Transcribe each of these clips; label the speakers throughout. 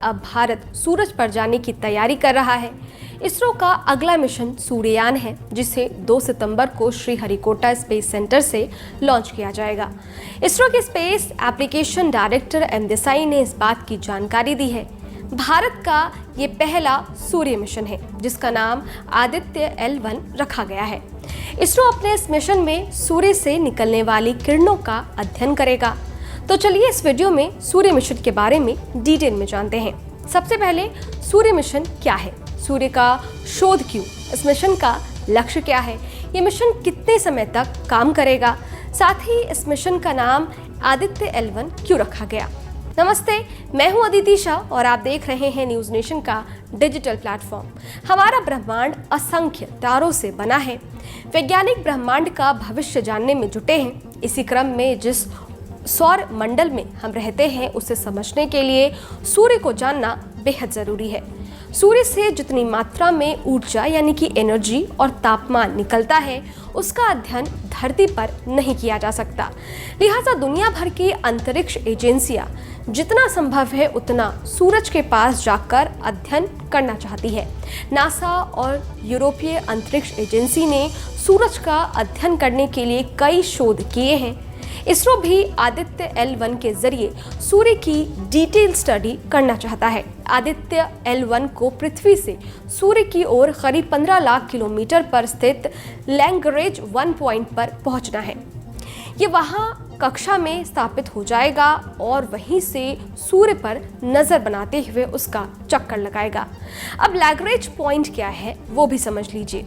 Speaker 1: अब भारत सूरज पर जाने की तैयारी कर रहा है। इसरो का अगला मिशन सूर्ययान है, जिसे 2 सितंबर को श्रीहरिकोटा स्पेस सेंटर से लॉन्च किया जाएगा। इसरो के space application director M Desai ने इस बात की जानकारी दी है। भारत का ये पहला सूर्य मिशन है, जिसका नाम आदित्य L1 रखा गया है। इसरो अपने इस मिशन में सूर्य से निकलने वाली किरणों का अध्ययन करेगा। तो चलिए इस वीडियो में सूर्य मिशन के बारे में डिटेल में जानते हैं। सबसे पहले सूर्य मिशन क्या है, सूर्य का शोध क्यों, इस मिशन का लक्ष्य क्या है, ये मिशन कितने समय तक काम करेगा, साथ ही इस मिशन का नाम आदित्य L1 क्यों रखा गया। नमस्ते, मैं हूं अदिति शाह और आप देख रहे हैं न्यूज नेशन का डिजिटल प्लेटफॉर्म। हमारा ब्रह्मांड असंख्य तारों से बना है। वैज्ञानिक ब्रह्मांड का भविष्य जानने में जुटे हैं। इसी क्रम में जिस सौर मंडल में हम रहते हैं, उसे समझने के लिए सूर्य को जानना बेहद जरूरी है। सूर्य से जितनी मात्रा में ऊर्जा यानी कि एनर्जी और तापमान निकलता है, उसका अध्ययन धरती पर नहीं किया जा सकता। लिहाजा दुनिया भर की अंतरिक्ष एजेंसियां जितना संभव है उतना सूरज के पास जाकर अध्ययन करना चाहती है। नासा और यूरोपीय अंतरिक्ष एजेंसी ने सूरज का अध्ययन करने के लिए कई शोध किए हैं। इसरो भी आदित्य L1 के जरिए सूर्य की डिटेल स्टडी करना चाहता है। आदित्य L1 को पृथ्वी से सूर्य की ओर करीब 15 लाख किलोमीटर पर स्थित लैग्रेंज 1 पॉइंट पर पहुंचना है। ये वहां कक्षा में स्थापित हो जाएगा और वहीं से सूर्य पर नजर बनाते हुए उसका चक्कर लगाएगा। अब लैग्रेंज पॉइंट क्या है वो भी समझ लीजिए।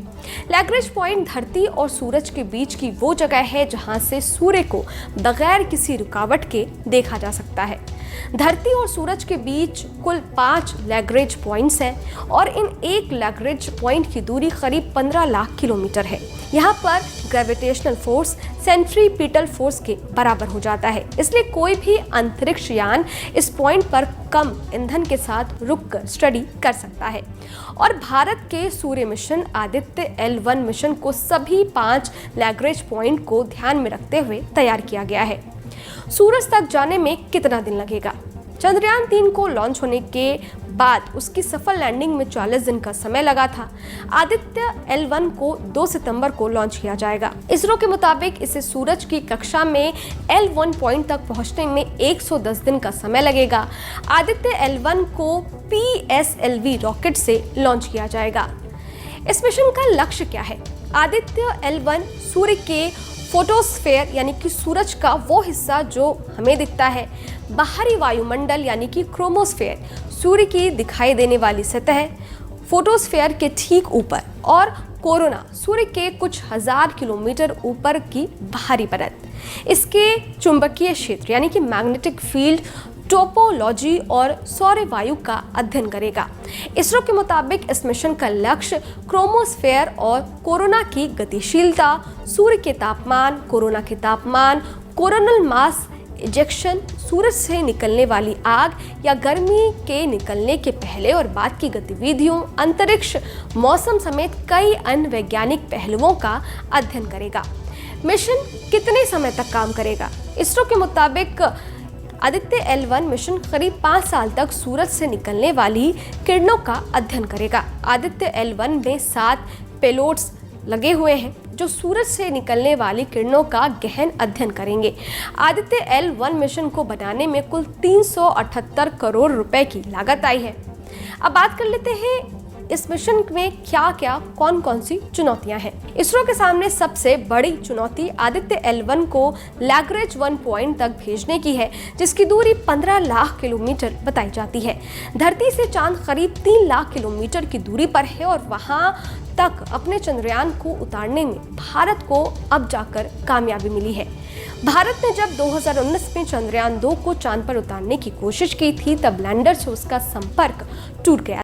Speaker 1: लैग्रेंज पॉइंट धरती और सूरज के बीच की वो जगह है जहां से सूर्य को बगैर किसी रुकावट के देखा जा सकता है। धरती और सूरज के बीच कुल 5 लैग्रेंज पॉइंट्स हैं और इन एक लैग्रेंज पॉइंट की दूरी करीब 15 लाख किलोमीटर है। यहाँ पर ग्रेविटेशनल फोर्स सेंट्रीपिटल फोर्स के बराबर हो जाता है, इसलिए कोई भी अंतरिक्ष यान इस पॉइंट पर कम ईंधन के साथ रुककर स्टडी कर सकता है। और भारत के सूर्य मिशन आदित्य L1 मिशन को सभी 5 लैग्रेंज पॉइंट को ध्यान में रखते हुए तैयार किया गया है। सूरज तक जाने में कितना दिन लगेगा? चंद्रयान 3 को लॉन्च होने के बाद उसकी सफल लैंडिंग में 40 दिन का समय लगा था। आदित्य L1 को 2 सितंबर को लॉन्च किया जाएगा। इसरो के मुताबिक इसे सूरज की कक्षा में L1 पॉइंट तक पहुंचने में 110 दिन का समय लगेगा। आदित्य L1 को PSLV रॉकेट से लॉन्च किया जाएगा। इस मिशन का लक्ष्य क्या है? आदित्य L1 सूर्य के फोटोस्फेयर यानी कि सूरज का वो हिस्सा जो हमें दिखता है, बाहरी वायुमंडल यानी कि क्रोमोस्फेयर, सूर्य की दिखाई देने वाली सतह, फोटोस्फेयर के ठीक ऊपर, और कोरोना, सूर्य के कुछ हजार किलोमीटर ऊपर की बाहरी परत, इसके चुंबकीय क्षेत्र यानी कि मैग्नेटिक फील्ड, टोपोलॉजी और सौर वायु का अध्ययन करेगा। इसरो के मुताबिक इस मिशन का लक्ष्य क्रोमोस्फेयर और कोरोना की गतिशीलता, सूर्य के तापमान, कोरोना के तापमान, कोरोनल मास इजेक्शन, सूरज से निकलने वाली आग या गर्मी के निकलने के पहले और बाद की गतिविधियों, अंतरिक्ष, मौसम समेत कई अन्य वैज्ञानिक पहलुओं का अध्ययन करेगा। मिशन कितने समय तक काम करेगा? इसरो के मुताबिक आदित्य L1 मिशन करीब 5 साल तक सूरज से निकलने वाली किरणों का अध्ययन करेगा। आदित्य L1 में 7 पेलोड्स लगे हुए हैं जो सूरज से निकलने वाली किरणों का गहन अध्ययन करेंगे। आदित्य L1 मिशन को बनाने में कुल 378 करोड़ रुपए की लागत आई है। अब बात कर लेते हैं इस मिशन में क्या क्या कौन कौन सी चुनौतियां हैं। इसरो के सामने सबसे बड़ी चुनौती आदित्य L1 को लैग्रेंज 1 पॉइंट तक भेजने की है, जिसकी दूरी 15 लाख किलोमीटर बताई जाती है। धरती से चांद करीब 3 लाख किलोमीटर की दूरी पर है और वहां तक अपने चंद्रयान को उतारने में भारत को अब जाकर कामयाबी मिली है। भारत ने जब 2019 में चंद्रयान 2 को चांद पर उतारने की कोशिश की थी, तब लैंडर से उसका संपर्क टूट गया।